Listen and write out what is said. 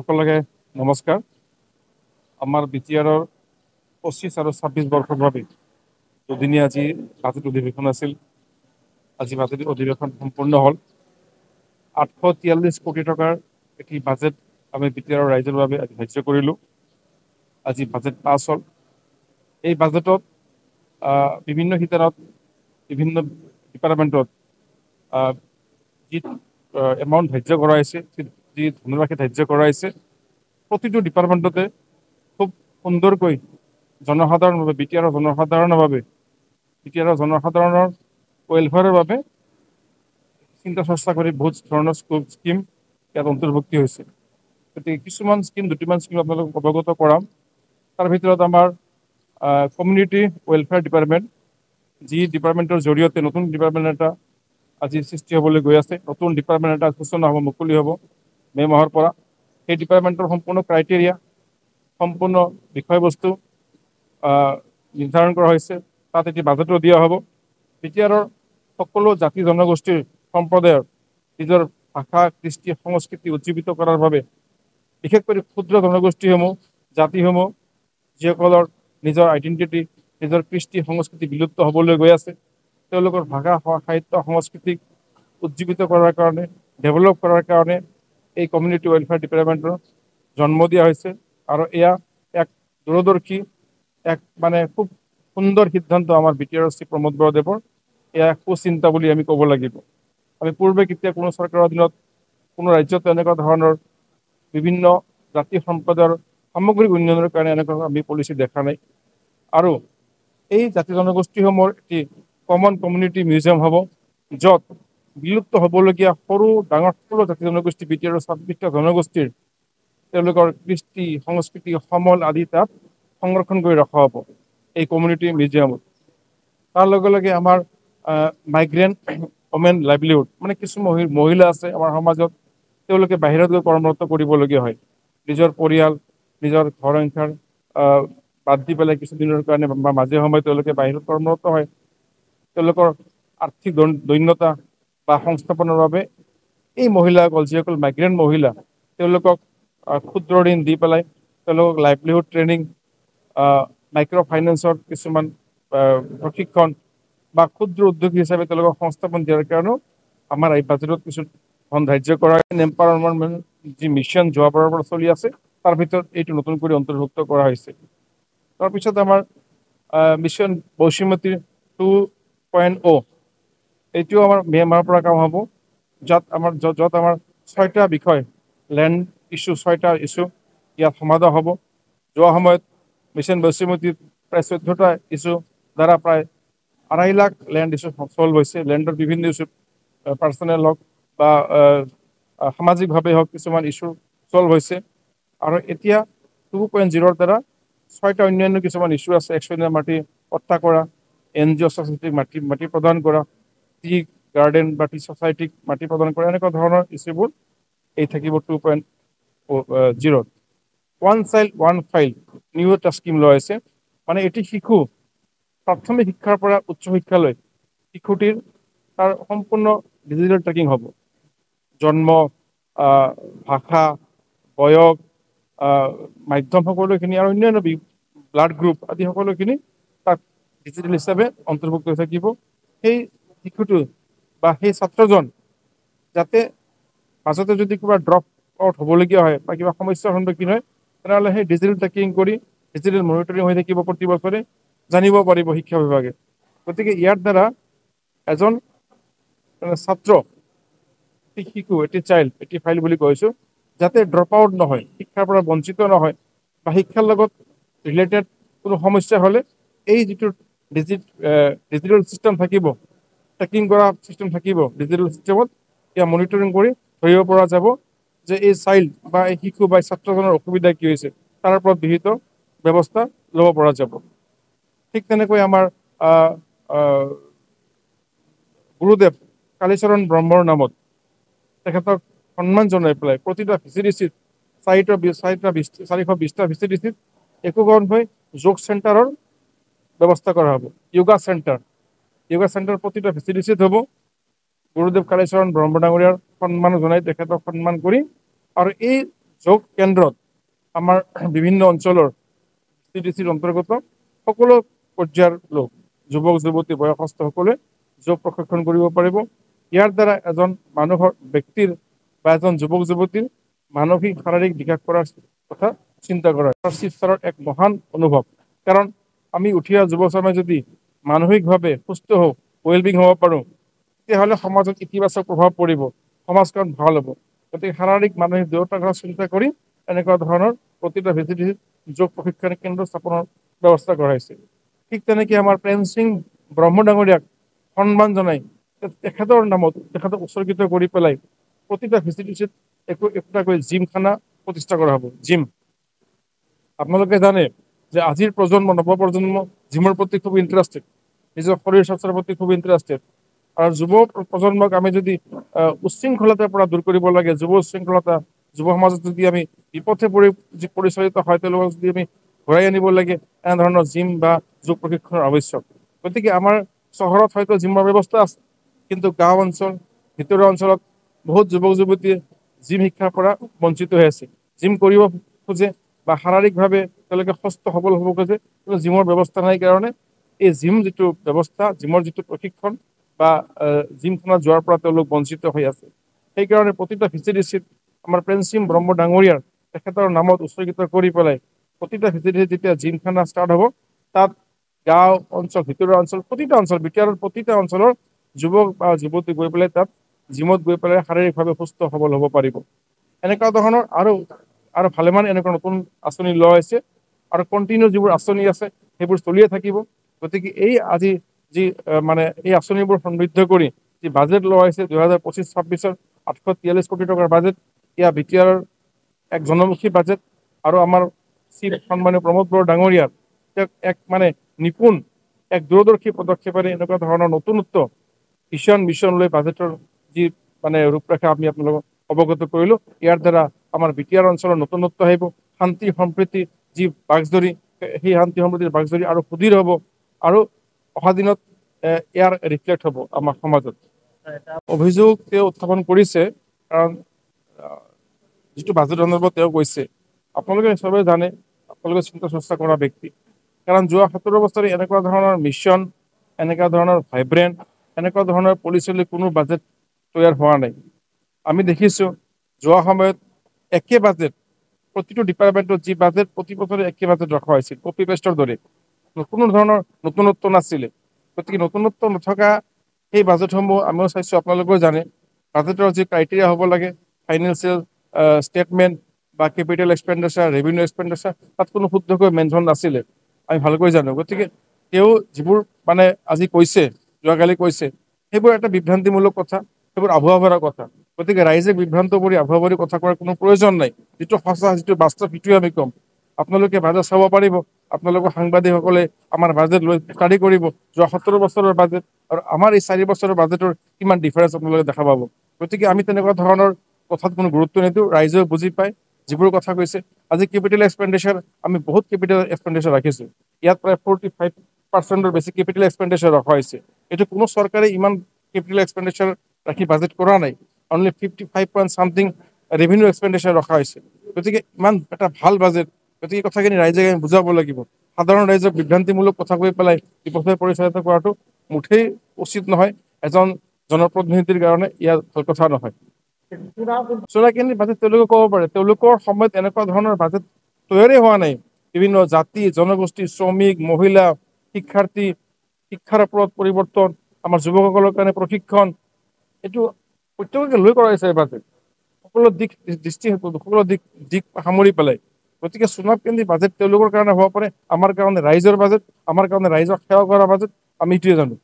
সকলকে নমস্কাৰ। আমাৰ বিটিআৰৰ 25 আৰু 26 বৰ্ষৰ বাবে দুদিনীয়া আজি বাজেট অধিৱেশন আছিল। আজি বাজেট অধিৱেশন সম্পূৰ্ণ হ'ল। 843 কোটি টকাৰ এটি বাজেট আমি বিটিআৰৰ ৰাইজৰ বাবে ধাৰ্য কৰিলোঁ। আজি বাজেট পাছ হ'ল। এই বাজেটত বিভিন্ন শিতানত বিভিন্ন ডিপাৰ্টমেণ্টত যি এমাউণ্ট ধাৰ্য কৰা হৈছে, যি ধনৰাশি ধাৰ্য কৰা হৈছে, প্ৰতিটো ডিপাৰ্টমেণ্টতে খুব সুন্দৰকৈ জনসাধাৰণৰ বাবে বিটিআৰৰ জনসাধাৰণৰ ৱেলফেয়াৰৰ বাবে চিন্তা চৰ্চা কৰি বহুত ধৰণৰ স্কিম ইয়াত অন্তৰ্ভুক্তি হৈছে। গতিকে কিছুমান স্কিম, দুটিমান স্কিম আপোনালোকক অৱগত কৰাম। তাৰ ভিতৰত আমাৰ কমিউনিটি ৱেলফেয়াৰ ডিপাৰ্টমেণ্ট, যি ডিপাৰ্টমেণ্টৰ জৰিয়তে নতুন ডিপাৰ্টমেণ্ট এটা আজি সৃষ্টি হ'বলৈ গৈ আছে। নতুন ডিপাৰ্টমেণ্ট এটা সূচনা হ'ব, মুকলি হ'ব মে' মাহৰ পৰা। সেই ডিপাৰ্টমেণ্টৰ সম্পূৰ্ণ ক্ৰাইটেৰিয়া, সম্পূৰ্ণ বিষয়বস্তু নিৰ্ধাৰণ কৰা হৈছে। তাত এটি বাজেটো দিয়া হ'ব। বিটিআৰৰ সকলো জাতি জনগোষ্ঠীৰ সম্প্ৰদায়ৰ নিজৰ ভাষা, কৃষ্টি, সংস্কৃতি উজ্জীৱিত কৰাৰ বাবে, বিশেষকৈ ক্ষুদ্ৰ জনগোষ্ঠীসমূহ, জাতিসমূহ যিসকলৰ নিজৰ আইডেণ্টিটি, নিজৰ কৃষ্টি সংস্কৃতি বিলুপ্ত হ'বলৈ গৈ আছে, তেওঁলোকৰ ভাষা, সাহিত্য, সংস্কৃতিক উজ্জীৱিত কৰাৰ কাৰণে, ডেভেলপ কৰাৰ কাৰণে এই কমিউনিটি ৱেলফেয়াৰ ডিপাৰ্টমেণ্টৰ জন্ম দিয়া হৈছে। আৰু এয়া এক দূৰদৰ্শী, এক খুব সুন্দৰ সিদ্ধান্ত আমাৰ বিটিআৰৰ শ্ৰী প্ৰমোদ বৰদেৱৰ। এয়া সুচিন্তা বুলি আমি ক'ব লাগিব। আমি পূৰ্বে কেতিয়া কোনো চৰকাৰৰ দিনত কোনো ৰাজ্যত এনেকুৱা ধৰণৰ বিভিন্ন জাতি সম্প্ৰদায়ৰ সামগ্ৰিক উন্নয়নৰ কাৰণে এনেকুৱা আমি পলিচি দেখা নাই। আৰু এই জাতি জনগোষ্ঠীসমূহৰ এটি কমন কমিউনিটি মিউজিয়াম হ'ব, য'ত বিলুপ্ত হ'বলগীয়া সৰু ডাঙৰ সকলো জাতি জনগোষ্ঠী, বিটিআৰৰ 26টা জনগোষ্ঠীৰ তেওঁলোকৰ কৃষ্টি, সংস্কৃতি, সমল আদি তাত সংৰক্ষণ কৰি ৰখা হ'ব এই কমিউনিটি মিউজিয়ামত। তাৰ লগে লগে আমাৰ মাইগ্ৰেণ্ট ওমেন লাইভলিহুড, কিছু মহিলা আছে আমাৰ সমাজত, তেওঁলোকে বাহিৰত গৈ কৰ্মৰত কৰিবলগীয়া হয়। নিজৰ পৰিয়াল, নিজৰ ঘৰ সংসাৰ বাদ দি পেলাই কিছুদিনৰ কাৰণে বা মাজে সময়ে তেওঁলোকে বাহিৰত কৰ্মৰত হয়। তেওঁলোকৰ আৰ্থিক দৈন্যতা বা সংস্থাপনৰ বাবে এই মহিলাসকল, যিসকল মাইগ্ৰেণ্ট মহিলা, তেওঁলোকক ক্ষুদ্ৰ ঋণ দি পেলাই তেওঁলোকক লাইভলিহুড ট্ৰেইনিং, মাইক্ৰ' ফাইনেন্সৰ কিছুমান প্ৰশিক্ষণ বা ক্ষুদ্ৰ উদ্যোগী হিচাপে তেওঁলোকক সংস্থাপন দিয়াৰ কাৰণেও আমাৰ এই বাজেটত কিছু ধন ধাৰ্য কৰা। এম্পাৱাৰমেণ্ট যি মিছন যোৱাবাৰৰ পৰা চলি আছে, তাৰ ভিতৰত এইটো নতুন কৰি অন্তৰ্ভুক্ত কৰা হৈছে। তাৰপিছত আমাৰ মিছন বসুমতী 2.0, এইটোও আমাৰ মে' মাহৰ পৰা কাম হ'ব। য'ত আমাৰ 6টা বিষয়, লেণ্ড ইছ্যু, 6টা ইছ্যু ইয়াত সমাধান হ'ব। যোৱা সময়ত মিছন বসুমতীত প্ৰায় 14টা ইছ্যু দ্বাৰা প্ৰায় 2.5 লাখ লেণ্ড ইছ্যু চল্ভ হৈছে। লেণ্ডৰ বিভিন্ন ইছ্যু, পাৰ্চনেল হওক বা সামাজিকভাৱে হওক, কিছুমান ইছ্যু চল্ভ হৈছে। আৰু এতিয়া 2.0ৰ দ্বাৰা 6টা অন্যান্য কিছুমান ইছ্যু আছে। একচনীয়া মাটি পট্টা কৰা, NGO ছ'চাইটিক মাটি প্ৰদান কৰা, টি গাৰ্ডেন বা টি ছ'চাইটিক মাটি প্ৰদান কৰা, এনেকুৱা ধৰণৰ ইছ্যুবোৰ এই থাকিব 2.0। One child one file new এটা স্কিম লোৱা হৈছে। এটি শিশু প্ৰাথমিক শিক্ষাৰ পৰা উচ্চ শিক্ষালৈ শিশুটিৰ তাৰ সম্পূৰ্ণ ডিজিটেল ট্ৰেকিং হ'ব। জন্ম, ভাষা, বয়স, মাধ্যম সকলোখিনি আৰু অন্যান্য ব্লাড গ্ৰুপ আদি সকলোখিনি তাত ডিজিটেল হিচাপে অন্তৰ্ভুক্ত হৈ থাকিব। সেই শিশুটো বা সেই ছাত্ৰজন যাতে মাজতে যদি কিবা ড্ৰপ আউট হ'বলগীয়া হয় বা কিবা সমস্যাৰ সন্মুখীন হয়, তেনেহ'লে সেই ডিজিটেল ট্ৰেকিং কৰি, ডিজিটেল মনিটৰিং হৈ থাকিব প্ৰতি বছৰে, জানিব পাৰিব শিক্ষা বিভাগে। গতিকে ইয়াৰ দ্বাৰা এজন ছাত্ৰ, শিশু, এটি চাইল্ড, এটি ফাইল বুলি কৈছোঁ, যাতে ড্ৰপ আউট নহয়, শিক্ষাৰ পৰা বঞ্চিত নহয়, বা শিক্ষাৰ লগত ৰিলেটেড কোনো সমস্যা হ'লে এই যিটো ডিজিটেল ছিষ্টেম থাকিব, ট্ৰেকিং কৰা ছিষ্টেম থাকিব ডিজিটেল ছিষ্টেমত, এয়া মনিটৰিং কৰি ধৰিব পৰা যাব যে এই চাইল্ড বা এই শিশু বা ছাত্ৰজনৰ অসুবিধা কি হৈছে, তাৰ ওপৰত বিহিত ব্যৱস্থা ল'ব পৰা যাব। ঠিক তেনেকৈ আমাৰ গুৰুদেৱ কালীচৰণ ব্ৰহ্মৰ নামত তেখেতক সন্মান জনাই পেলাই প্ৰতিটা VCDCত 420টা VCDCত একোখনকৈ যোগ চেণ্টাৰৰ ব্যৱস্থা কৰা হ'ব। য়োগা চেণ্টাৰ প্ৰতিটা VCDCত হ'ব। গুৰুদেৱ কালীচৰণ ব্ৰহ্ম ডাঙৰীয়াৰ সন্মান জনাই, তেখেতক সন্মান কৰি, আৰু এই যোগ কেন্দ্ৰত আমাৰ বিভিন্ন অঞ্চলৰ CDCৰ অন্তৰ্গত সকলো পৰ্যায়ৰ লোক, যুৱক যুৱতী বয়সস্থ সকলোৱে যোগ প্ৰশিক্ষণ কৰিব পাৰিব। ইয়াৰ দ্বাৰা এজন মানুহৰ ব্যক্তিৰ বা এজন যুৱক যুৱতীৰ মানসিক শাৰীৰিক বিকাশ কৰাৰ কথা চিন্তা কৰা শিৱসাৰৰ এক মহান অনুভৱ। কাৰণ আমি উঠি অহা যুৱচামে যদি মানসিকভাৱে সুস্থ হওঁ, ৱেলবিং হ'ব পাৰোঁ, তেতিয়াহ'লে সমাজত ইতিবাচক প্ৰভাৱ পৰিব, সমাজখন ভাল হ'ব। গতিকে শাৰীৰিক মানসিক দুয়োটাৰ কথা চিন্তা কৰি এনেকুৱা ধৰণৰ প্ৰতিটা ভিজিটিত যোগ প্ৰশিক্ষণ কেন্দ্ৰ স্থাপনৰ ব্যৱস্থা কৰা হৈছে। ঠিক তেনেকৈ আমাৰ প্ৰেম সিং ব্ৰহ্ম ডাঙৰীয়াক সন্মান জনাই তেখেতৰ নামত তেখেতক উৎসৰ্গিত কৰি পেলাই প্ৰতিটা ভিজিটিত একোটাকৈ জিমখানা প্ৰতিষ্ঠা কৰা হ'ব। জিম, আপোনালোকে জানে যে আজিৰ প্ৰজন্ম, নৱপ্ৰজন্ম জিমৰ প্ৰতি খুব ইণ্টাৰেষ্টেড, নিজৰ শৰীৰ চৰ্চাৰ প্ৰতি খুব ইণ্টাৰেষ্টেড। আৰু যুৱ প্ৰজন্মক আমি যদি উচ্ছৃংখলতাৰ পৰা দূৰ কৰিব লাগে, যুৱ উচ্ছৃংখলতা, যুৱ সমাজত যদি আমি বিপথে পৰিচালিত হয়, তেওঁলোকক যদি আমি ঘূৰাই আনিব লাগে, এনেধৰণৰ জিম বা যোগ প্ৰশিক্ষণৰ আৱশ্যক। গতিকে আমাৰ চহৰত হয়তো জিমৰ ব্যৱস্থা আছে, কিন্তু গাঁও অঞ্চল, ভিতৰুৱা অঞ্চলত বহুত যুৱক যুৱতীয়ে জিম শিক্ষাৰ পৰা বঞ্চিত হৈ আছে। জিম কৰিব খোজে বা শাৰীৰিকভাৱে তেওঁলোকে সুস্থ সবল হ'ব খোজে, কিন্তু জিমৰ ব্যৱস্থা নাই কাৰণে এই জিম যিটো ব্যৱস্থা, জিমৰ যিটো প্ৰশিক্ষণ বা জিমখনত যোৱাৰ পৰা তেওঁলোক বঞ্চিত হৈ আছে। সেইকাৰণে প্ৰতিটা ভিচিডিচিত আমাৰ প্ৰেম সিং ব্ৰহ্ম ডাঙৰীয়াৰ তেখেতৰ নামত উৎসৰ্গিত কৰি পেলাই প্ৰতিটা ভিচিডিচিত যেতিয়া জিমখানা ষ্টাৰ্ট হ'ব, তাত গাঁও অঞ্চল, ভিতৰুৱা অঞ্চল, প্ৰতিটা অঞ্চল, বিটিআৰৰ প্ৰতিটা অঞ্চলৰ যুৱক বা যুৱতী গৈ পেলাই তাত জিমত গৈ পেলাই শাৰীৰিকভাৱে সুস্থ সবল হ'ব পাৰিব। এনেকুৱা ধৰণৰ আৰু ভালেমান এনেকুৱা নতুন আঁচনি লোৱা হৈছে আৰু কণ্টিনিউ যিবোৰ আঁচনি আছে সেইবোৰ চলিয়ে থাকিব। গতিকে এই আজি যি মানে এই আঁচনিবোৰ সমৃদ্ধ কৰি যি বাজেট লোৱা হৈছে 2025-26 843 কোটি টকাৰ বাজেট, এয়া বিটিআৰৰ এক জনমুখী বাজেট। আৰু আমাৰ চিফ সন্মানীয় প্ৰমোদ বড়ো ডাঙৰীয়াৰ এক মানে নিপুণ, এক দূৰদৰ্শী পদক্ষেপেৰে এনেকুৱা ধৰণৰ নতুনত্ব মিছন লৈ বাজেটৰ যি মানে ৰূপৰেখা আমি আপোনালোকক অৱগত কৰিলোঁ। ইয়াৰ দ্বাৰা আমাৰ বিটিআৰ অঞ্চলৰ নতুনত্ব আহিব, শান্তি সম্প্ৰীতি যি বাঘজৰী, সেই শান্তি সম্প্ৰীতিৰ বাঘজৰী আৰু সুদৃঢ় হ'ব আৰু অহা দিনত ইয়াৰ ৰিফ্লেক্ট হ'ব আমাৰ সমাজত। অভিযোগ তেওঁ উত্থাপন কৰিছে, কাৰণ যিটো বাজেট সন্দৰ্ভত তেওঁ কৈছে, আপোনালোকে চবেই জানে, আপোনালোকে চিন্তা চৰ্চা কৰা ব্যক্তি, কাৰণ যোৱা 17 বছৰে এনেকুৱা ধৰণৰ মিছন, এনেকুৱা ধৰণৰ ভাইব্ৰেণ্ট, এনেকুৱা ধৰণৰ পলিচিলৈ কোনো বাজেট তৈয়াৰ হোৱা নাই। আমি দেখিছোঁ যোৱা সময়ত একে বাজেট প্ৰতিটো ডিপাৰ্টমেণ্টত যি বাজেট প্ৰতি বছৰে একে বাজেট ৰখা হৈছিল, কপি পেষ্টৰ দৰে, কোনো ধৰণৰ নতুনত্ব নাছিলে। গতিকে নতুনত্ব নথকা সেই বাজেটসমূহ আমিও চাইছোঁ, আপোনালোকেও জানে। বাজেটৰ যি ক্ৰাইটেৰিয়া হ'ব লাগে, ফাইনেন্সিয়েল ষ্টেটমেণ্ট বা কেপিটেল এক্সপেণ্ডিচাৰ, ৰেভিনিউ এক্সপেণ্ডিচাৰ, তাত কোনো শুদ্ধকৈ মেনশ্যন নাছিলে, আমি ভালকৈ জানো। গতিকে তেওঁ যিবোৰ মানে আজি কৈছে, যোৱাকালি কৈছে, সেইবোৰ এটা বিভ্ৰান্তিমূলক কথা, সেইবোৰ আভুৱা ভৰা কথা। গতিকে ৰাইজে বিভ্ৰান্ত কৰি আভুৱা ভৰি কথা কোৱাৰ কোনো প্ৰয়োজন নাই। যিটো সঁচা, যিটো বাস্তৱ, সেইটোৱে আমি ক'ম। আপোনালোকে বাজেট চাব পাৰিব, আপোনালোকৰ সাংবাদিকসকলে আমাৰ বাজেট লৈ ষ্টাডি কৰিব, যোৱা 17 বছৰৰ বাজেট আৰু আমাৰ এই 4 বছৰৰ বাজেটৰ কিমান ডিফাৰেঞ্চ আপোনালোকে দেখা পাব। গতিকে আমি তেনেকুৱা ধৰণৰ কথাত কোনো গুৰুত্ব নিদিওঁ, ৰাইজেও বুজি পায় যিবোৰ কথা কৈছে। আজি কেপিটেল এক্সপেণ্ডিচাৰ, আমি বহুত কেপিটেল এক্সপেণ্ডিচাৰ ৰাখিছোঁ, ইয়াত প্ৰায় 45% বেছি কেপিটেল এক্সপেণ্ডিচাৰ ৰখা হৈছে। এইটো কোনো চৰকাৰে ইমান কেপিটেল এক্সপেণ্ডিচাৰ ৰাখি বাজেট কৰা নাই, only 55 point something revenue expenditure ৰখা হৈছে। গতিকে ইমান এটা ভাল বাজেট, গতিকে কথাখিনি ৰাইজে বুজাব লাগিব। সাধাৰণ ৰাইজক বিভ্ৰান্তিমূলক কথা কৈ পেলাই বিপথে পৰিচালিত কৰাটো মুঠেই উচিত নহয়, এজন জনপ্ৰতিনিধিৰ কাৰণে ইয়াৰ ভাল কথা নহয়। চোৰাকিনি বাজেট তেওঁলোকে ক'ব পাৰে, তেওঁলোকৰ সময়ত এনেকুৱা ধৰণৰ বাজেট তৈয়াৰেই হোৱা নাই। বিভিন্ন জাতি জনগোষ্ঠী, শ্ৰমিক, মহিলা, শিক্ষাৰ্থী, শিক্ষাৰ ওপৰত পৰিৱৰ্তন, আমাৰ যুৱকসকলৰ কাৰণে প্ৰশিক্ষণ, এইটো প্ৰত্যেককে লৈ কৰা হৈছে এই বাজেট, সকলো দিশ সামৰি পেলাই। গতিকে চুনাব কেন্দ্ৰিক বাজেট তেওঁলোকৰ কাৰণে হ'ব পাৰে, আমাৰ কাৰণে ৰাইজৰ বাজেট, আমাৰ কাৰণে ৰাইজক সেৱা কৰা বাজেট, আমি এইটোৱে জানো।